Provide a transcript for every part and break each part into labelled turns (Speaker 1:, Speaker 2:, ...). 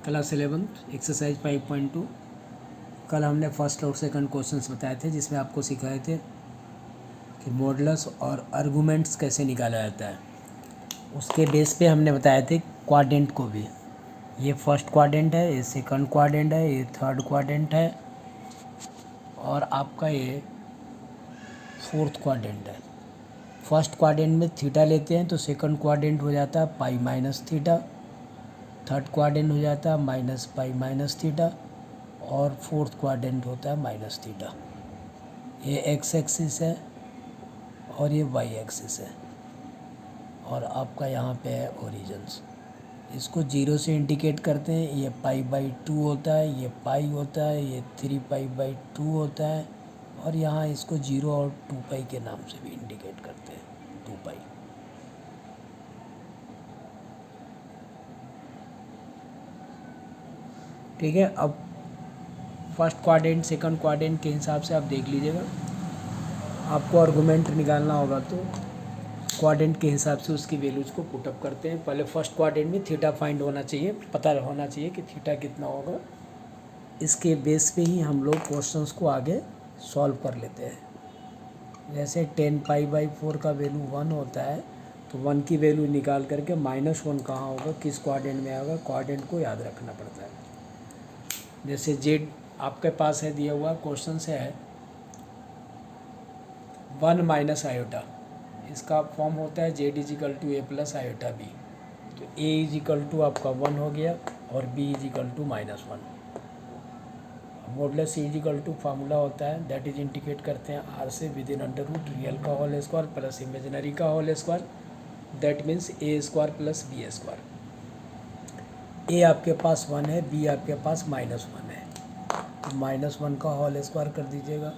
Speaker 1: Class 11 exercise 5.2। कल हमने first और सेकंड क्वेश्चंस बताए थे जिसमें आपको सिखाए थे कि मॉडुलस और आर्गुमेंट्स कैसे निकाला जाता है। उसके बेस पे हमने बताए थे क्वाड्रेंट को भी। ये फर्स्ट क्वाड्रेंट है, ये सेकंड क्वाड्रेंट है, ये थर्ड क्वाड्रेंट है और आपका ये फोर्थ क्वाड्रेंट है। फर्स्ट क्वाड्रेंट में थीटा लेते हैं तो सेकंड क्वाड्रेंट हो जाता है पाई माइनस थीटा, थर्ड क्वाड्रेंट हो जाता है माइनस पाई माइनस थीटा और फोर्थ क्वाड्रेंट होता है माइनस थीटा। ये एक्स एक्सिस है और ये वाई एक्सिस है और आपका यहाँ पे है ओरिजिन्स। इसको जीरो से इंडिकेट करते हैं। ये पाई बाई 2 होता है, ये पाई होता है, ये 3 पाई बाई 2 होता है और यहाँ इसको 0 और 2 पाई के नाम से भी इंडिकेट करते हैं, 2 पाई। ठीक है। अब फर्स्ट क्वाड्रेंट सेकंड क्वाड्रेंट के हिसाब से आप देख लीजिएगा। आपको आर्गुमेंट निकालना होगा तो क्वाड्रेंट के हिसाब से उसकी वैल्यूज़ को पुटअप करते हैं। पहले फर्स्ट क्वाड्रेंट में थीटा फाइंड होना चाहिए, पता होना चाहिए कि थीटा कितना होगा। इसके बेस पे ही हम लोग क्वेश्चंस को आगे सॉल्व कर लेते हैं। जैसे 10 पाई बाई 4 का वैल्यू 1 होता है तो 1 की वैल्यू निकाल करके -1 कहाँ होगा, किस क्वाड्रेंट में आएगा, क्वाड्रेंट को याद रखना पड़ता है। जैसे जेड आपके पास है दिया हुआ क्वेश्चन से है 1 माइनस आयोटा, इसका फॉर्म होता है Z equal to A plus iota B. तो ए इजिकल टू आपका 1 हो गया और B equal to -1। Modulus equal to formula होता है दैट इज इंडिकेट करते हैं आर से within under root real का होल स्क्वायर प्लस इमेजिनरी का whole square, that means A square plus B square. A आपके पास 1 है, बी आपके पास -1 है तो -1 का होल स्क्वायर कर दीजिएगा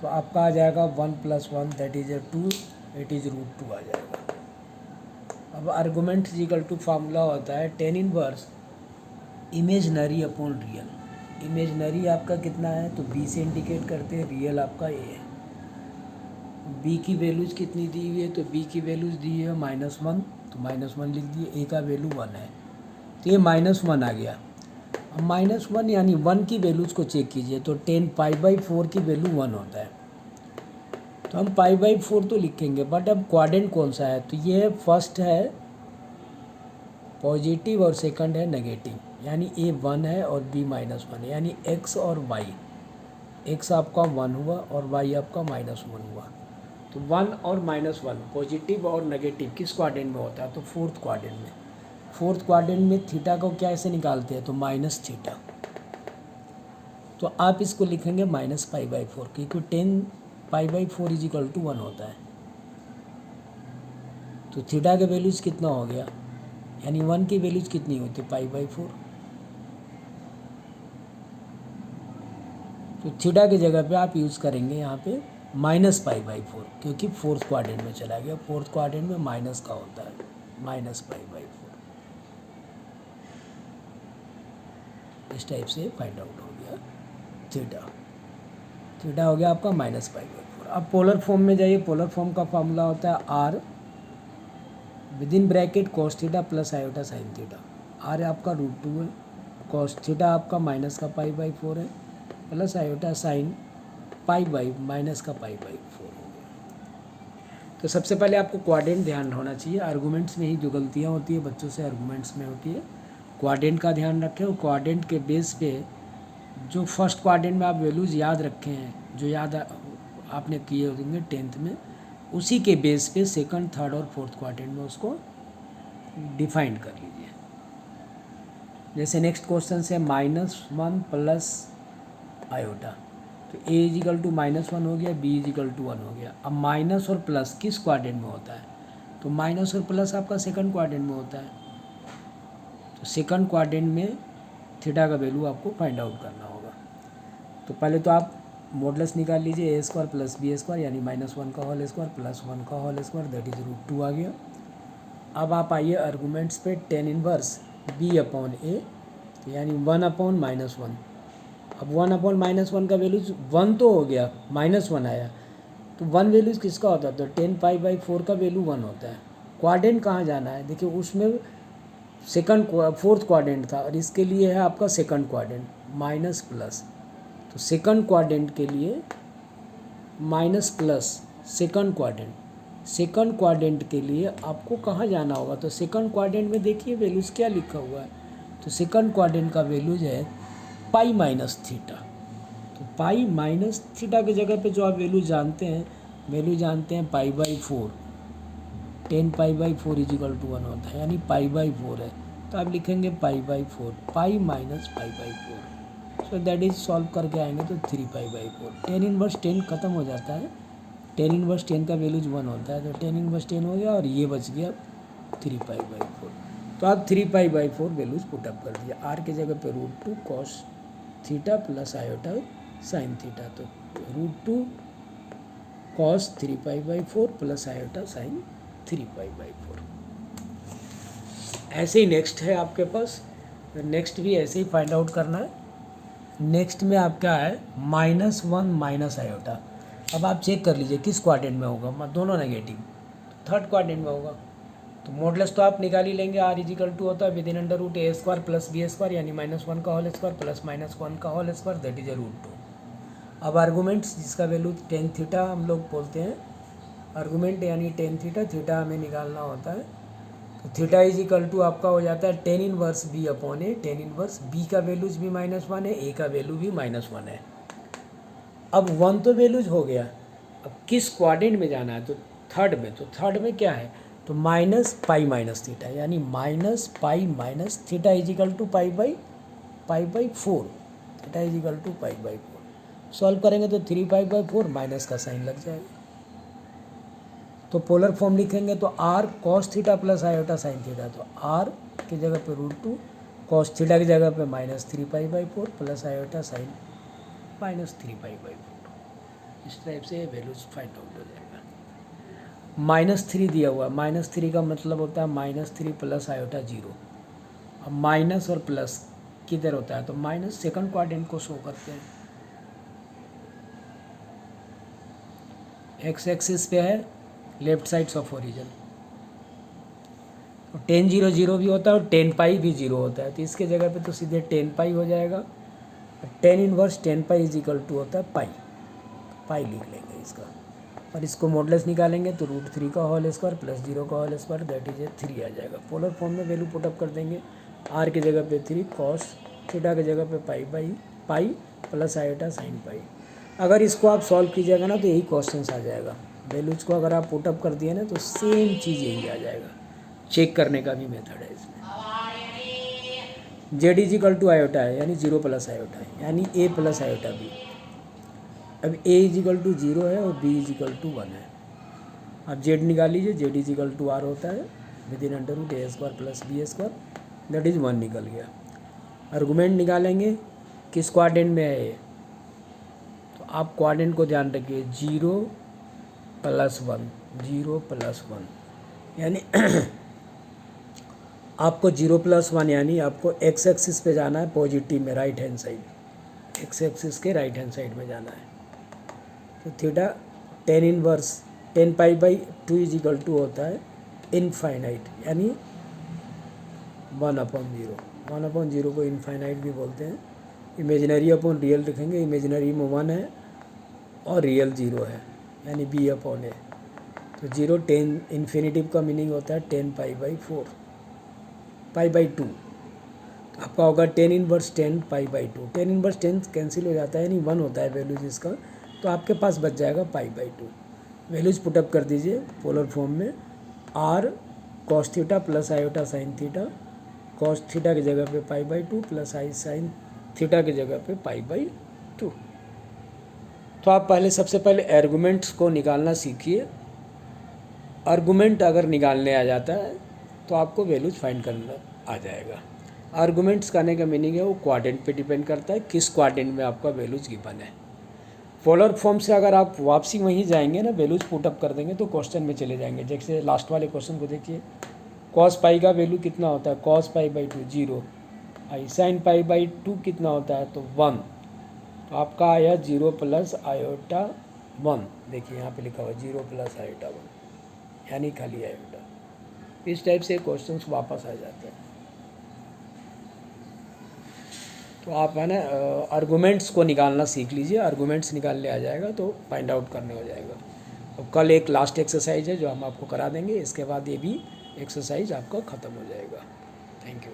Speaker 1: तो आपका आ जाएगा 1 + 1 दैट इज 2, इट इज़ √2 आ जाएगा। अब आर्गुमेंट इजिकल टू फार्मूला होता है tan inverse imaginary upon real. Imaginary आपका कितना है तो बी से इंडिकेट करते हैं, रियल आपका ए है। बी की वैल्यूज़ कितनी दी हुई है तो बी की वैल्यूज़ दी है -1 तो -1 लिख दिए, ए का वैल्यू 1 है तो ये -1 आ गया। अब -1 यानी 1 की वैल्यूज़ को चेक कीजिए तो 10 पाई बाई 4 की वैल्यू 1 होता है तो हम पाई बाई 4 तो लिखेंगे, बट अब क्वाड्रेंट कौन सा है तो ये फर्स्ट है पॉजिटिव और सेकंड है नेगेटिव, यानी ए 1 है और बी -1 है, यानी एक्स और वाई। एक्स आपका 1 हुआ और वाई आपका -1 हुआ। तो 1 और -1 पॉजिटिव और नेगेटिव किस क्वाड्रेंट में होता है तो फोर्थ क्वाड्रेंट में। फोर्थ क्वाड्रेंट में थीटा को क्या ऐसे निकालते हैं तो -थीटा। तो आप इसको लिखेंगे -पाई/4 क्योंकि 10 पाई/4 इजिकल टू 1 होता है। तो थीटा के वैल्यूज़ कितना हो गया, यानी 1 की वैल्यूज़ कितनी होती है पाई/4। तो थीटा की जगह पे आप यूज़ करेंगे यहाँ पे -पाई/4 क्योंकि फोर्थ क्वाड्रेंट में चला गया। फोर्थ क्वाड्रेंट में माइनस का होता है, -पाई/4। इस टाइप से फाइंड आउट हो गया थीटा। थीटा हो गया आपका -पाई/4। अब पोलर फॉर्म में जाइए। पोलर फॉर्म का फार्मूला होता है R within bracket cos theta plus iota sine theta. R आपका √2 है, cos थीटा आपका माइनस का पाई/4 है plus iota sine pi by minus का पाई/4 हो गया। तो सबसे पहले आपको क्वाड्रेंट ध्यान होना चाहिए। आर्गूमेंट्स में ही जो गलतियाँ होती है बच्चों से आर्गूमेंट्स में होती है, क्वाड्रेंट का ध्यान रखें और क्वाड्रेंट के बेस पे जो फर्स्ट क्वाड्रेंट में आप वैल्यूज़ याद रखे हैं, जो याद आपने किए होंगे 10th में, उसी के बेस पे सेकंड थर्ड और फोर्थ क्वाड्रेंट में उसको डिफाइन कर लीजिए। जैसे नेक्स्ट क्वेश्चन से -1 प्लस आयोटा, तो ए इजिकल टू -1 हो गया, बी इजिकल टू 1 हो गया। अब माइनस और प्लस किस क्वाड्रेंट में होता है तो माइनस और प्लस आपका सेकंड क्वाड्रेंट में होता है। तो सेकंड क्वाड्रेंट में थीटा का वैल्यू आपको फाइंड आउट करना होगा। तो पहले तो आप मॉडुलस निकाल लीजिए a² प्लस b² यानी -1 का होल स्क्वायर प्लस 1 का होल स्क्वायर दैट इज √2 आ गया। अब आप आइए आर्गूमेंट्स पे tan इनवर्स b/a यानी 1/-1। अब 1/-1 का वैल्यूज 1 तो हो गया, -1 आया तो 1 वैल्यूज किसका होता है तो 10 पाई/4 का वैल्यू 1 होता है। क्वाड्रेंट कहाँ जाना है देखिए, उसमें सेकंड फोर्थ क्वाड्रेंट था और इसके लिए है आपका सेकंड क्वाड्रेंट माइनस प्लस। तो सेकंड क्वाड्रेंट के लिए माइनस प्लस सेकंड क्वाड्रेंट के लिए आपको कहाँ जाना होगा? तो सेकंड क्वाड्रेंट में देखिए वैल्यूज़ क्या लिखा हुआ है। तो सेकंड क्वाड्रेंट का वैल्यूज है पाई माइनस थीटा। तो पाई माइनस थीटा की जगह पे जो आप वैल्यू जानते हैं pi by 4, 10 pi by 4 equal to 1 होता है, यानी पाई बाई 4 है। तो आप लिखेंगे पाई by 4, pi minus pi by 4। So that is solve करके आएंगे तो 3 पाई बाई 4। 10 इनवर्स 10 खत्म हो जाता है, 10 इनवर्स 10 का वैल्यूज 1 होता है, तो 10 इनवर्स 10 हो गया और ये बच गया 3 पाई बाई 4। तो आप 3 पाई बाई 4 वैल्यूज पुटअप कर दिया। आर के जगह पे √2 cos theta plus iota sine theta. तो √2 cos 3 pi by 4 plus iota sign 3 pi by 4। ऐसे ही नेक्स्ट है आपके पास, नेक्स्ट भी ऐसे ही फाइंड आउट करना है। नेक्स्ट में आपका है -1 माइनस आयोटा। अब आप चेक कर लीजिए किस क्वाड्रेंट में होगा, दोनों नेगेटिव, थर्ड क्वाड्रेंट में होगा। तो मॉडुलस तो आप निकाल ही लेंगे, आर इजिकल टू होता है within under root A square plus B square, यानी -1 का होल स्क्वायर प्लस -1 का होल स्क्वायर, दैट इज √2। अब आर्गूमेंट्स जिसका वैल्यू टेन थीटा हम लोग बोलते हैं, आर्गूमेंट यानी टेन थीटा, थीटा हमें निकालना होता है। तो थीटा इजिकल टू आपका हो जाता है टेन इनवर्स बी अपॉन ए। टेन इनवर्स बी का वैल्यूज भी -1 है, ए का वैल्यू भी -1 है। अब 1 तो वैल्यूज हो गया, अब किस क्वाड्रेंट में जाना है? तो थर्ड में। तो थर्ड में क्या है? तो माइनस पाई माइनस थीटा, यानी minus pi minus theta equal to pi by 4। Theta equal to pi by 4 solve करेंगे तो 3 पाई बाई 4 माइनस का साइन लग जाएगा। तो पोलर फॉर्म लिखेंगे तो R cos theta plus iota sine theta. तो आर की जगह पे √2, कॉस थीटा की जगह पे -3 pi by 4 plus iota sign -3 pi by 4। इस टाइप से वैल्यूज फाइंड आउट हो जाएगा। -3 दिया हुआ, -3 का मतलब होता है -3 प्लस आयोटा 0। अब माइनस और प्लस किधर होता है? तो माइनस सेकंड क्वाड्रेंट को शो करते हैं। एक्स एक्सिस पे है लेफ्ट साइड्स ऑफ ओरिजिन। तो 10 0 0 भी होता है और 10 पाई भी 0 होता है, तो इसके जगह पे तो सीधे 10 पाई हो जाएगा। 10 इनवर्स 10 पाई इजिकल टू होता है पाई लिख लेंगे इसका, और इसको मॉडुलस निकालेंगे तो √3 का होल स्क्वायर प्लस 0 का होल स्क्वायर, दैट इज 3 आ जाएगा। पोलर फॉर्म में वैल्यू पुटअप कर देंगे, आर की जगह पे 3, कॉस थीटा की जगह पे pi plus iota sine pi. अगर इसको आप सॉल्व कीजिएगा ना तो यही क्वेश्चन आ जाएगा। वैल्यूज को अगर आप पुटअप कर दिए ना तो सेम चीज़ यही आ जाएगा। चेक करने का भी मेथड है इसमें। जेड इजिकल टू आयोटा है, यानी 0 प्लस आयोटा है, यानी ए प्लस आयोटा बी। अब ए इजिकल टू 0 है और बी इजिकल टू 1 है। अब जेड निकाल लीजिए, जेड इजिकल टू आर होता है within under root A square plus B square, that is 1 निकल गया। आर्गूमेंट निकालेंगे किस क्वाड्रेंट में है ये? तो आप क्वाड्रेंट को ध्यान रखिए, 0 + 1, 0 + 1, यानी आपको 0 + 1 यानी आपको एक्स एक्सिस पे जाना है पॉजिटिव में, right hand side, X axis के राइट हैंड साइड में जाना है। तो theta 10 inverse 10 pi by 2 equal to होता है इनफाइनाइट, यानी 1/0। 1/0 को इनफाइनाइट भी बोलते हैं। इमेजिनरी अपॉन रियल लिखेंगे, इमेजिनरी में 1 है और रियल 0 है, यानी b/a। तो 0 10 इन्फिनेटिव का मीनिंग होता है 10 पाई बाई 4 पाई बाई 2। तो आपका होगा 10 inverse 10 pi by 2। 10 inverse 10 cancel हो जाता है, यानी 1 होता है वैल्यूज इसका, तो आपके पास बच जाएगा पाई बाई 2। वैल्यूज पुटअप कर दीजिए पोलर फॉर्म में, R cos theta plus iota sine theta, cos theta की जगह पे pi by 2 plus I sine theta की जगह पे पाई बाई 2। तो आप सबसे पहले आर्गूमेंट्स को निकालना सीखिए। आर्गूमेंट अगर निकालने आ जाता है तो आपको वैल्यूज फाइंड करना आ जाएगा। आर्गूमेंट्स करने का मीनिंग है वो क्वाड्रेंट पे डिपेंड करता है, किस क्वाड्रेंट में आपका वैल्यूज गिवन है। पोलर फॉर्म से अगर आप वापसी वहीं जाएंगे ना, वैल्यूज पुटअप कर देंगे तो क्वेश्चन में चले जाएंगे। जैसे लास्ट वाले क्वेश्चन को देखिए, कॉस पाई का वैल्यू कितना होता है? Cos pi by 2 0, I sine pi by 2 कितना होता है? तो 1। तो आपका आया 0 प्लस आयोटा 1। देखिए यहाँ पे लिखा हुआ 0 प्लस आयोटा 1, यानी खाली आयोटा। इस टाइप से क्वेश्चंस वापस आ जाते हैं। तो आप है ना आर्गूमेंट्स को निकालना सीख लीजिए, आर्गूमेंट्स निकालने आ जाएगा तो फाइंड आउट करने हो जाएगा। और कल एक लास्ट एक्सरसाइज है जो हम आपको करा देंगे, इसके बाद ये भी एक्सरसाइज आपका ख़त्म हो जाएगा। Thank you.